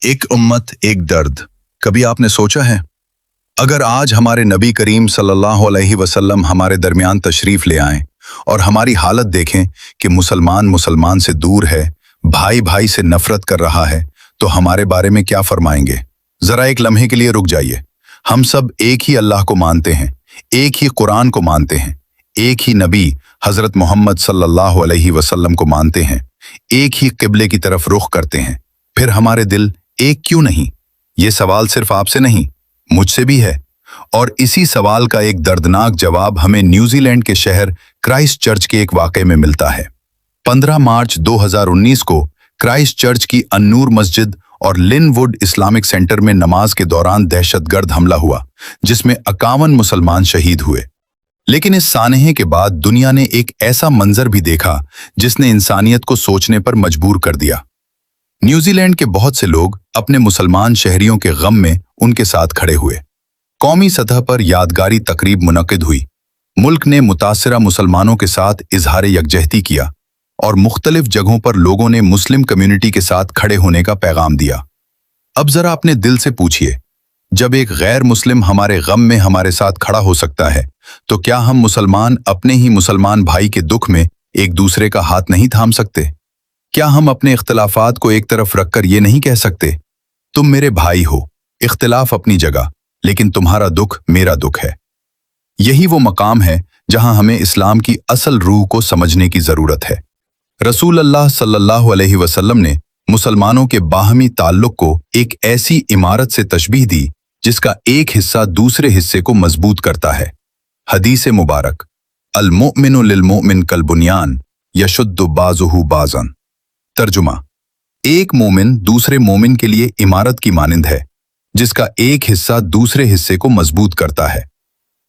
एक उम्मत एक दर्द। कभी आपने सोचा है, अगर आज हमारे नबी करीम सल्लल्लाहु अलैहि वसल्लम हमारे दरमियान तशरीफ ले आएं और हमारी हालत देखें कि मुसलमान मुसलमान से दूर है, भाई भाई से नफरत कर रहा है, तो हमारे बारे में क्या फरमाएंगे? जरा एक लम्हे के लिए रुक जाइए। हम सब एक ही अल्लाह को मानते हैं, एक ही कुरान को मानते हैं, एक ही नबी हजरत मोहम्मद सल्लल्लाहु अलैहि वसल्लम को मानते हैं, एक ही किबले की तरफ रुख करते हैं। फिर हमारे दिल एक क्यों नहीं? ये सवाल सिर्फ आपसे नहीं, मुझसे भी है। और इसी सवाल का एक दर्दनाक जवाब हमें न्यूजीलैंड के शहर क्राइस्ट चर्च के एक वाकये में मिलता है। 15 मार्च 2019 को क्राइस्ट चर्च की अन्नूर मस्जिद और लिनवुड इस्लामिक सेंटर में नमाज के दौरान दहशतगर्द हमला हुआ, जिसमें 51 मुसलमान शहीद हुए। लेकिन इस सानहे के बाद दुनिया ने एक ऐसा मंजर भी देखा जिसने इंसानियत को सोचने पर मजबूर कर दिया। न्यूजीलैंड के बहुत से लोग अपने मुसलमान शहरियों के गम में उनके साथ खड़े हुए। कौमी सतह पर यादगारी तकरीब मुनक्किद हुई। मुल्क ने मुतासिरा मुसलमानों के साथ इजहार यकजहती किया और मुख्तलिफ जगहों पर लोगों ने मुस्लिम कम्युनिटी के साथ खड़े होने का पैगाम दिया। अब जरा अपने दिल से पूछिए, जब एक गैर मुस्लिम हमारे गम में हमारे साथ खड़ा हो सकता है, तो क्या हम मुसलमान अपने ही मुसलमान भाई के दुख में एक दूसरे का हाथ नहीं थाम सकते? क्या हम अपने इख्तिलाफात को एक तरफ रखकर ये नहीं कह सकते, तुम मेरे भाई हो, इख्तिलाफ अपनी जगह, लेकिन तुम्हारा दुख मेरा दुख है? यही वो मकाम है जहां हमें इस्लाम की असल रूह को समझने की जरूरत है। रसूल अल्लाह सल्लल्लाहु अलैहि वसल्लम ने मुसलमानों के बाहमी ताल्लुक को एक ऐसी इमारत से तशबीह दी जिसका एक हिस्सा दूसरे हिस्से को मजबूत करता है। हदीस मुबारक, अल मुमिनु लिल मुमिन कल बुनियान यशुद्दु बाजुहु बाजन। तर्जुमा, एक मोमिन दूसरे मोमिन के लिए इमारत की मानिंद है जिसका एक हिस्सा दूसरे हिस्से को मजबूत करता है।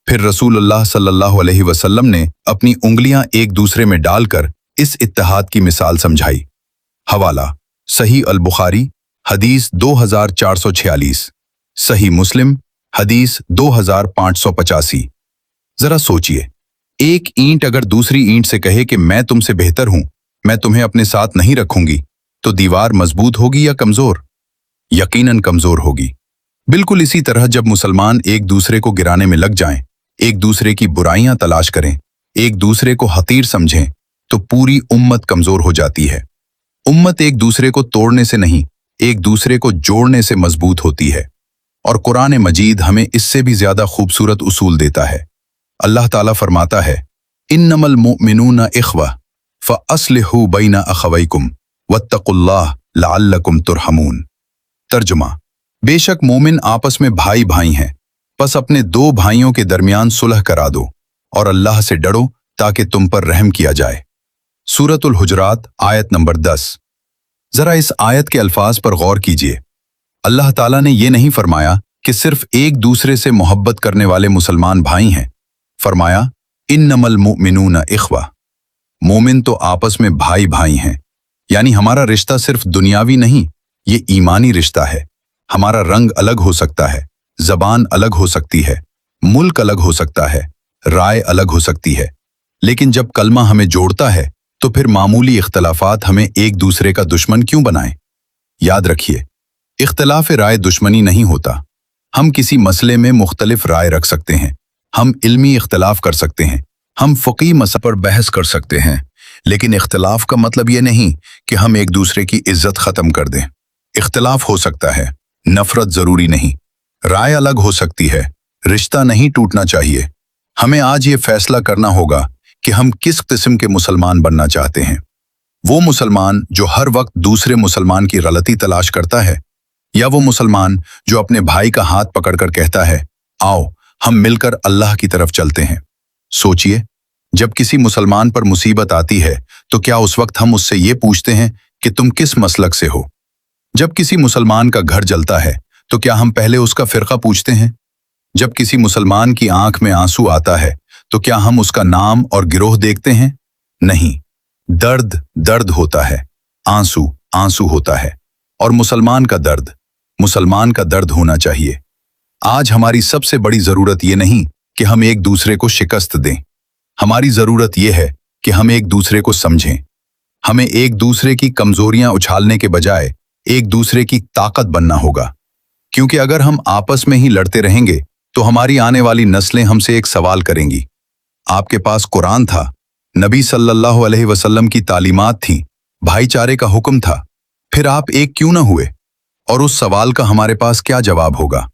फिर रसूलुल्लाह सल्लल्लाहु अलैहि वसल्लम ने अपनी उंगलियां एक दूसरे में डालकर इस इत्तेहाद की मिसाल समझाई। हवाला, सही अल बुखारी हदीस 2446, सही मुस्लिम हदीस 2585। जरा सोचिए, एक ईंट अगर दूसरी ईंट से कहे कि मैं तुमसे बेहतर हूं, मैं तुम्हें अपने साथ नहीं रखूंगी, तो दीवार मजबूत होगी या कमजोर? यकीनन कमजोर होगी। बिल्कुल इसी तरह जब मुसलमान एक दूसरे को गिराने में लग जाएं, एक दूसरे की बुराइयां तलाश करें, एक दूसरे को हकीर समझें, तो पूरी उम्मत कमजोर हो जाती है। उम्मत एक दूसरे को तोड़ने से नहीं, एक दूसरे को जोड़ने से मजबूत होती है। और कुरान मजीद हमें इससे भी ज्यादा खूबसूरत उसूल देता है। अल्लाह ताला फरमाता है, इन्नमल मुमिनूना इख्वा फ़अस्लिहू बैना अखवैकुम वत्तकुल्लाह लअल्लकुम तुरहमून। तर्जुमा, बेशक मोमिन आपस में भाई भाई हैं, बस अपने दो भाइयों के दरमियान सुलह करा दो और अल्लाह से डरो ताकि तुम पर रहम किया जाए। सूरतुल हुजरात आयत नंबर 10। जरा इस आयत के अल्फाज पर गौर कीजिए। अल्लाह ताला ने यह नहीं फरमाया कि सिर्फ एक दूसरे से मोहब्बत करने वाले मुसलमान भाई हैं। फरमाया, इन्नमल मुमिनूना इख्वा, मोमिन तो आपस में भाई भाई हैं। यानी हमारा रिश्ता सिर्फ दुनियावी नहीं, ये ईमानी रिश्ता है। हमारा रंग अलग हो सकता है, जबान अलग हो सकती है, मुल्क अलग हो सकता है, राय अलग हो सकती है, लेकिन जब कलमा हमें जोड़ता है तो फिर मामूली इख्तलाफात हमें एक दूसरे का दुश्मन क्यों बनाएं? याद रखिए, इख्तलाफ राय दुश्मनी नहीं होता। हम किसी मसले में मुख्तलिफ राय रख सकते हैं, हम इल्मी इख्तलाफ कर सकते हैं, हम फ़क़ी मसले पर बहस कर सकते हैं, लेकिन इख्तलाफ का मतलब ये नहीं कि हम एक दूसरे की इज्जत ख़त्म कर दें। इख्तलाफ हो सकता है, नफरत ज़रूरी नहीं। राय अलग हो सकती है, रिश्ता नहीं टूटना चाहिए। हमें आज ये फैसला करना होगा कि हम किस किस्म के मुसलमान बनना चाहते हैं। वो मुसलमान जो हर वक्त दूसरे मुसलमान की गलती तलाश करता है, या वो मुसलमान जो अपने भाई का हाथ पकड़कर कहता है, आओ हम मिलकर अल्लाह की तरफ चलते हैं। सोचिए, जब किसी मुसलमान पर मुसीबत आती है तो क्या उस वक्त हम उससे ये पूछते हैं कि तुम किस मसलक से हो? जब किसी मुसलमान का घर जलता है तो क्या हम पहले उसका फिरका पूछते हैं? जब किसी मुसलमान की आंख में आंसू आता है तो क्या हम उसका नाम और गिरोह देखते हैं? नहीं। दर्द दर्द होता है, आंसू आंसू होता है, और मुसलमान का दर्द होना चाहिए। आज हमारी सबसे बड़ी जरूरत ये नहीं कि हम एक दूसरे को शिकस्त दें, हमारी जरूरत यह है कि हम एक दूसरे को समझें। हमें एक दूसरे की कमजोरियां उछालने के बजाय एक दूसरे की ताकत बनना होगा, क्योंकि अगर हम आपस में ही लड़ते रहेंगे तो हमारी आने वाली नस्लें हमसे एक सवाल करेंगी। आपके पास कुरान था, नबी सल्लल्लाहु अलैहि वसल्लम की तालीमात थी, भाईचारे का हुक्म था, फिर आप एक क्यों न हुए? और उस सवाल का हमारे पास क्या जवाब होगा?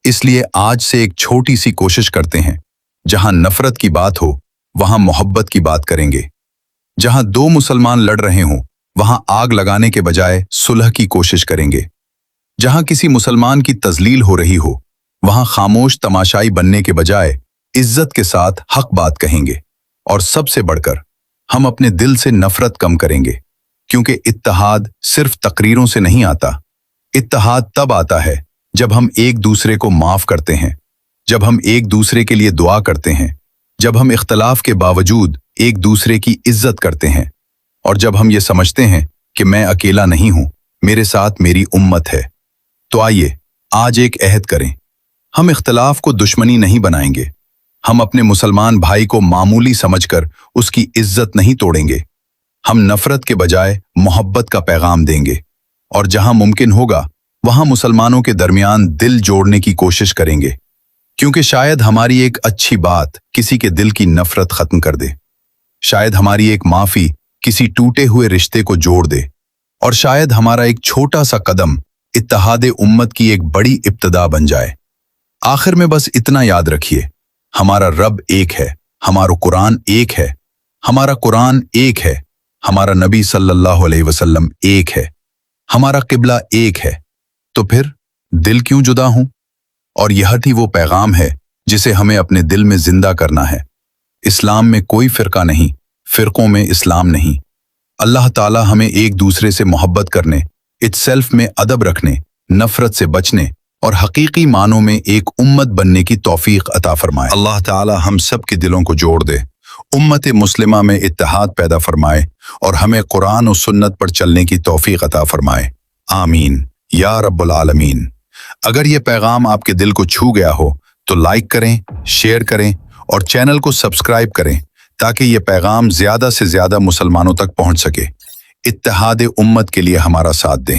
इसलिए आज से एक छोटी सी कोशिश करते हैं। जहां नफरत की बात हो वहां मोहब्बत की बात करेंगे। जहां दो मुसलमान लड़ रहे हों वहां आग लगाने के बजाय सुलह की कोशिश करेंगे। जहां किसी मुसलमान की तजलील हो रही हो वहां खामोश तमाशाई बनने के बजाय इज्जत के साथ हक बात कहेंगे। और सबसे बढ़कर हम अपने दिल से नफरत कम करेंगे, क्योंकि इत्तेहाद सिर्फ तकरीरों से नहीं आता। इत्तेहाद तब आता है जब हम एक दूसरे को माफ करते हैं, जब हम एक दूसरे के लिए दुआ करते हैं, जब हम इख्तलाफ के बावजूद एक दूसरे की इज्जत करते हैं, और जब हम ये समझते हैं कि मैं अकेला नहीं हूं, मेरे साथ मेरी उम्मत है। तो आइए आज एक अहद करें, हम इख्तलाफ को दुश्मनी नहीं बनाएंगे। हम अपने मुसलमान भाई को मामूली समझकर उसकी इज्जत नहीं तोड़ेंगे। हम नफरत के बजाय मोहब्बत का पैगाम देंगे, और जहां मुमकिन होगा वहां मुसलमानों के दरमियान दिल जोड़ने की कोशिश करेंगे, क्योंकि शायद हमारी एक अच्छी बात किसी के दिल की नफरत खत्म कर दे। शायद हमारी एक माफी किसी टूटे हुए रिश्ते को जोड़ दे, और शायद हमारा एक छोटा सा कदम इत्तेहाद उम्मत की एक बड़ी इब्तिदा बन जाए। आखिर में बस इतना याद रखिए, हमारा रब एक है, हमारा कुरान एक है, हमारा कुरान एक है, हमारा नबी सल्लल्लाहु अलैहि वसल्लम एक है, हमारा किबला एक है। तो फिर दिल क्यों जुदा हूं? और यह ही वो पैगाम है जिसे हमें अपने दिल में जिंदा करना है। इस्लाम में कोई फिरका नहीं, फिरकों में इस्लाम नहीं। अल्लाह ताला हमें एक दूसरे से मोहब्बत करने, इत्सेल्फ में अदब रखने, नफरत से बचने और हकीकी मानों में एक उम्मत बनने की तौफीक अता फरमाए। अल्लाह ताला हम सब के दिलों को जोड़ दे, उम्मत मुस्लिमा में इत्तेहाद पैदा फरमाए और हमें कुरान और सुन्नत पर चलने की तौफीक अता फरमाए। आमीन या रब्बुल आलमीन। अगर ये पैगाम आपके दिल को छू गया हो तो लाइक करें, शेयर करें और चैनल को सब्सक्राइब करें, ताकि ये पैगाम ज्यादा से ज्यादा मुसलमानों तक पहुंच सके। इत्तेहाद उम्मत के लिए हमारा साथ दें।